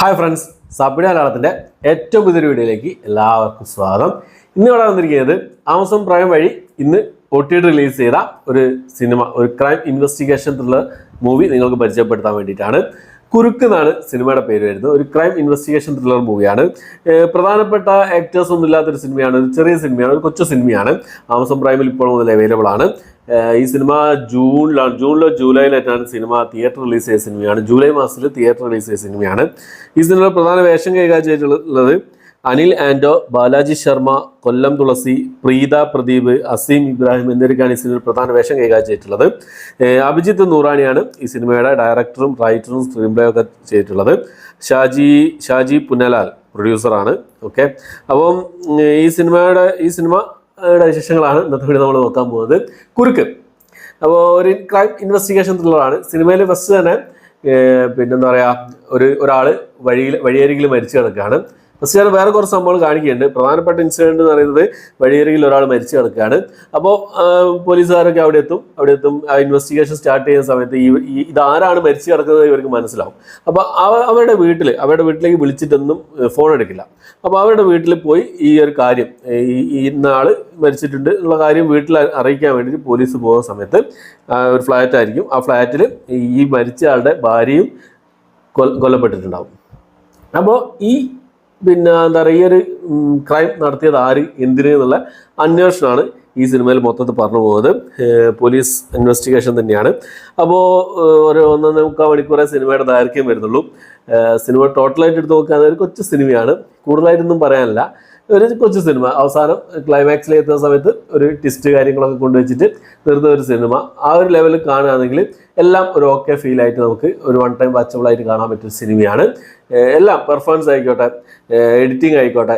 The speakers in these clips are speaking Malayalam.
ഹായ് ഫ്രണ്ട്സ്, സബിഡ മലയാളത്തിൻ്റെ ഏറ്റവും പുതിയൊരു വീഡിയോയിലേക്ക് എല്ലാവർക്കും സ്വാഗതം. ഇന്ന് ഇവിടെ വന്നിരിക്കുന്നത് ആമസോൺ പ്രൈം വഴി ഇന്ന് OTT റിലീസ് ചെയ്ത ഒരു സിനിമ, ഒരു ക്രൈം ഇൻവെസ്റ്റിഗേഷൻ ത്രില്ലർ മൂവി നിങ്ങൾക്ക് പരിചയപ്പെടുത്താൻ വേണ്ടിയിട്ടാണ്. കുരുക്ക് എന്നാണ് സിനിമയുടെ പേര് വരുന്നത്. ഒരു ക്രൈം ഇൻവെസ്റ്റിഗേഷൻ ത്രില്ലർ മൂവിയാണ്. പ്രധാനപ്പെട്ട ആക്ടേഴ്സ് ഒന്നും ഇല്ലാത്തൊരു സിനിമയാണ്. ഒരു ചെറിയ സിനിമയാണ്, ഒരു കൊച്ചു സിനിമയാണ്. ആമസോൺ പ്രൈമിൽ ഇപ്പോൾ മുതൽ അവൈലബിൾ ആണ്. ഈ സിനിമ ജൂണിലോ ജൂലൈയിലായിട്ടാണ് സിനിമ തിയേറ്റർ റിലീസ് ചെയ്ത സിനിമയാണ്. ജൂലൈ മാസത്തിൽ തിയേറ്റർ റിലീസ് ചെയ്ത സിനിമയാണ്. ഈ സിനിമ പ്രധാന വേഷം കൈകാര്യം ചെയ്തിട്ടുള്ളത് അനിൽ ആൻഡോ, ബാലാജി ശർമ്മ, കൊല്ലം തുളസി, പ്രീത പ്രദീപ്, അസീം ഇബ്രാഹിം എന്നിവർക്കാണ് ഈ സിനിമയിൽ പ്രധാന വേഷം കൈകാര്യം ചെയ്തിട്ടുള്ളത്. അഭിജിത്ത് നൂറാണിയാണ് ഈ സിനിമയുടെ ഡയറക്ടറും റൈറ്ററും സ്ക്രീൻ പ്ലേ ഒക്കെ ചെയ്തിട്ടുള്ളത്. ഷാജി പുന്നലാൽ പ്രൊഡ്യൂസറാണ്. ഓക്കെ, അപ്പം ഈ സിനിമയുടെ വിശേഷങ്ങളാണ് ഇന്നത്തെ വീഡിയോ നമ്മൾ നോക്കാൻ പോകുന്നത്. കുരുക്ക് അപ്പോൾ ഒരു ക്രൈം ഇൻവെസ്റ്റിഗേഷൻ ത്രില്ലറാണ്. സിനിമയിൽ ഫസ്റ്റ് തന്നെ പിന്നെന്താ പറയുക, ഒരാൾ വഴിയരികിൽ മരിച്ചു കിടക്കുകയാണ്. ഫസ്റ്റ് ഞാൻ വേറെ കുറച്ച് സംഭവങ്ങൾ കാണിക്കുന്നുണ്ട്. പ്രധാനപ്പെട്ട ഇൻസിഡന്റ് എന്ന് പറയുന്നത് വഴിയരികിൽ ഒരാൾ മരിച്ചു കിടക്കുകയാണ്. അപ്പോൾ പോലീസുകാരൊക്കെ അവിടെ എത്തും. ആ ഇൻവെസ്റ്റിഗേഷൻ സ്റ്റാർട്ട് ചെയ്യുന്ന സമയത്ത് ഇതാരാണ് മരിച്ചു കിടക്കുന്നത് ഇവർക്ക് മനസ്സിലാവും. അപ്പോൾ അവരുടെ വീട്ടിലേക്ക് വിളിച്ചിട്ടൊന്നും ഫോൺ എടുക്കില്ല. അപ്പോൾ അവരുടെ വീട്ടിൽ പോയി ഈ ഒരു കാര്യം, ഇന്ന ആൾ മരിച്ചിട്ടുണ്ട് എന്നുള്ള കാര്യം വീട്ടിൽ അറിയിക്കാൻ വേണ്ടിയിട്ട് പോലീസ് പോകുന്ന സമയത്ത് ഒരു ഫ്ലാറ്റ് ആയിരിക്കും. ആ ഫ്ലാറ്റിൽ ഈ മരിച്ച ആളുടെ ഭാര്യയും കൊല്ലപ്പെട്ടിട്ടുണ്ടാവും. അപ്പോൾ പിന്നെ എന്താ പറയുക, ഈ ഒരു ക്രൈം നടത്തിയത് ആര്, എന്തിന് എന്നുള്ള അന്വേഷണമാണ് ഈ സിനിമയിൽ മൊത്തത്തിൽ പറഞ്ഞു പോകുന്നത്. പോലീസ് ഇൻവെസ്റ്റിഗേഷൻ തന്നെയാണ്. അപ്പോൾ ഒരു 1.25 മണിക്കൂറേ സിനിമയുടെ ദൈർഘ്യം വരുന്നുള്ളൂ. സിനിമ ടോട്ടലായിട്ട് എടുത്ത് നോക്കുകയാണെങ്കിൽ ഒരു കൊച്ചു സിനിമയാണ്, കൂടുതലായിട്ടൊന്നും പറയാനില്ല. ഒരു കൊച്ചു സിനിമ. അവസാനം ക്ലൈമാക്സിലേക്ക് എത്തുന്ന സമയത്ത് ഒരു ട്വിസ്റ്റ് കാര്യങ്ങളൊക്കെ കൊണ്ടുവച്ചിട്ട് നിർത്തുന്ന ഒരു സിനിമ. ആ ഒരു ലെവലിൽ കാണുകയാണെങ്കിൽ എല്ലാം ഒരു ഓക്കെ ഫീലായിട്ട് നമുക്ക് ഒരു വൺ ടൈം വാച്ചബിൾ ആയിട്ട് കാണാൻ പറ്റിയ സിനിമയാണ്. എല്ലാം പെർഫോമൻസ് ആയിക്കോട്ടെ, എഡിറ്റിംഗ് ആയിക്കോട്ടെ,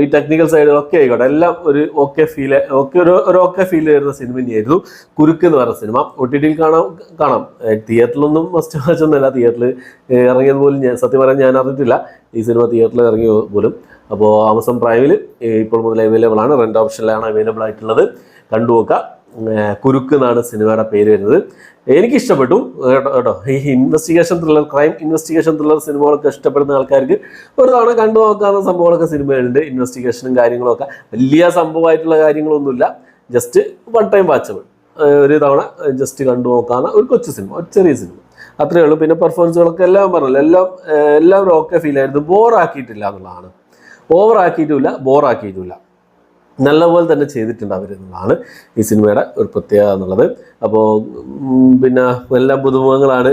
ഈ ടെക്നിക്കൽ സൈഡുകളൊക്കെ ആയിക്കോട്ടെ, എല്ലാം ഒരു ഓക്കെ ഫീൽ വരുന്ന സിനിമ തന്നെയായിരുന്നു കുരുക്ക് എന്ന് പറയുന്ന സിനിമ. OTTയിൽ കാണാം. തിയേറ്ററിലൊന്നും മസ്റ്റ് വാച്ചൊന്നുമല്ല. തിയേറ്ററിൽ ഇറങ്ങിയത് പോലും സത്യം പറയാൻ ഞാൻ അറിഞ്ഞിട്ടില്ല ഈ സിനിമ തിയേറ്ററിൽ ഇറങ്ങിയ പോലും. അപ്പോൾ ആമസോൺ പ്രൈമിൽ ഇപ്പോൾ മുതൽ അവൈലബിൾ ആണ്. 2 ഓപ്ഷനിലാണ് അവൈലബിൾ ആയിട്ടുള്ളത്. കണ്ടുനോക്കുക. കുരുക്ക് എന്നാണ് സിനിമയുടെ പേര് വരുന്നത്. എനിക്കിഷ്ടപ്പെട്ടു കേട്ടോ. ഈ ക്രൈം ഇൻവെസ്റ്റിഗേഷൻ ത്രില്ലർ സിനിമകളൊക്കെ ഇഷ്ടപ്പെടുന്ന ആൾക്കാർക്ക് ഒരു തവണ കണ്ടു നോക്കാവുന്ന സംഭവങ്ങളൊക്കെ സിനിമയുണ്ട്. ഇൻവെസ്റ്റിഗേഷനും കാര്യങ്ങളൊക്കെ വലിയ സംഭവമായിട്ടുള്ള കാര്യങ്ങളൊന്നുമില്ല. ജസ്റ്റ് വൺ ടൈം വാച്ചബിൾ, ഒരു തവണ ജസ്റ്റ് കണ്ടു നോക്കാവുന്ന ഒരു കൊച്ചു സിനിമ, ഒരു ചെറിയ സിനിമ, അത്രയേ ഉള്ളൂ. പിന്നെ പെർഫോമൻസുകളൊക്കെ എല്ലാം പറഞ്ഞല്ലോ, എല്ലാവരും ഓക്കെ ഫീൽ ആയിരുന്നു. ബോറാക്കിയിട്ടില്ല എന്നുള്ളതാണ്. ഓവറാക്കിയിട്ടുമില്ല, ബോറാക്കിയിട്ടുമില്ല. നല്ലപോലെ തന്നെ ചെയ്തിട്ടുണ്ട് അവരെന്നുള്ളതാണ് ഈ സിനിമയുടെ ഒരു പ്രത്യേകത എന്നുള്ളത്. അപ്പോൾ പിന്നെ എല്ലാം പുതുമുഖങ്ങളാണ്.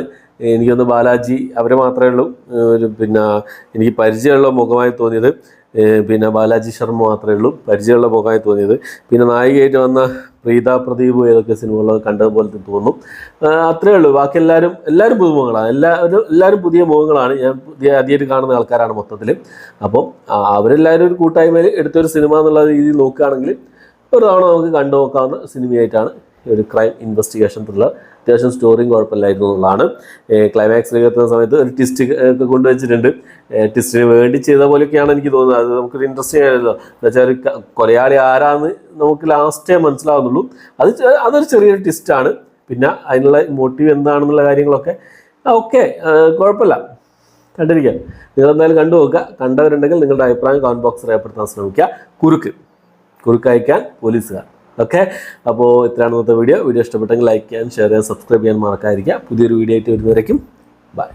എനിക്കൊന്ന് ബാലാജി അവരെ മാത്രമേ ഉള്ളൂ പിന്നെ എനിക്ക് പരിചയമുള്ള മുഖമായി തോന്നിയത്. പിന്നെ ബാലാജി ശർമ്മ മാത്രമേ ഉള്ളൂ പരിചയമുള്ള മുഖമായി തോന്നിയത്. പിന്നെ നായികയായിട്ട് വന്ന പ്രീത പ്രദീപ് ഏതൊക്കെ സിനിമകളൊക്കെ കണ്ടതുപോലെ തോന്നും. അത്രയേ ഉള്ളൂ. ബാക്കി എല്ലാവരും പുതുമുഖങ്ങളാണ്. എല്ലാവരും പുതിയ മുഖങ്ങളാണ്. ഞാൻ ആദ്യമായിട്ട് കാണുന്ന ആൾക്കാരാണ് മൊത്തത്തിൽ. അപ്പം അവരെല്ലാവരും ഒരു കൂട്ടായ്മയിൽ എടുത്തൊരു സിനിമ എന്നുള്ള രീതിയിൽ നോക്കുകയാണെങ്കിൽ ഒരു തവണ നമുക്ക് കണ്ടു നോക്കാവുന്ന സിനിമയായിട്ടാണ് ഒരു ക്രൈം ഇൻവെസ്റ്റിഗേഷൻ ത്രില്ലർ. അത്യാവശ്യം സ്റ്റോറിയും കുഴപ്പമില്ലായിരുന്നു എന്നുള്ളതാണ്. ക്ലൈമാക്സിലേക്ക് എത്തുന്ന സമയത്ത് ഒരു ട്വിസ്റ്റ് ഒക്കെ കൊണ്ടുവച്ചിട്ടുണ്ട്. ട്വിസ്റ്റിന് വേണ്ടി ചെയ്ത പോലെയൊക്കെയാണ് എനിക്ക് തോന്നുന്നത്. അത് നമുക്കൊരു ഇൻട്രസ്റ്റിംഗ് ആയല്ലോ. എന്നുവെച്ചാൽ ഒരു കൊലയാളി ആരാന്ന് നമുക്ക് ലാസ്റ്റേ മനസ്സിലാവുന്നുള്ളൂ. അതൊരു ചെറിയൊരു ട്വിസ്റ്റാണ്. പിന്നെ അതിനുള്ള മോട്ടീവ് എന്താണെന്നുള്ള കാര്യങ്ങളൊക്കെ ഓക്കെ, കുഴപ്പമില്ല, കണ്ടിരിക്കുക. നിങ്ങളെന്തായാലും കണ്ടു നോക്കുക. കണ്ടവരുണ്ടെങ്കിൽ നിങ്ങളുടെ അഭിപ്രായം കമൻറ്റ് ബോക്സിൽ രേഖപ്പെടുത്താൻ ശ്രമിക്കുക. കുരുക്ക് അയക്കാൻ പോലീസുകാർ. ഓക്കെ, അപ്പോൾ ഇത്രയാണ് ഇന്നത്തെ വീഡിയോ. ഇഷ്ടപ്പെട്ടെങ്കിൽ ലൈക്ക് ചെയ്യാൻ, ഷെയർ ചെയ്യാൻ, സബ്സ്ക്രൈബ് ചെയ്യാൻ മറക്കാതിരിക്കുക. പുതിയൊരു വീഡിയോ ആയിട്ട് വരുന്നവരേക്കും ബൈ.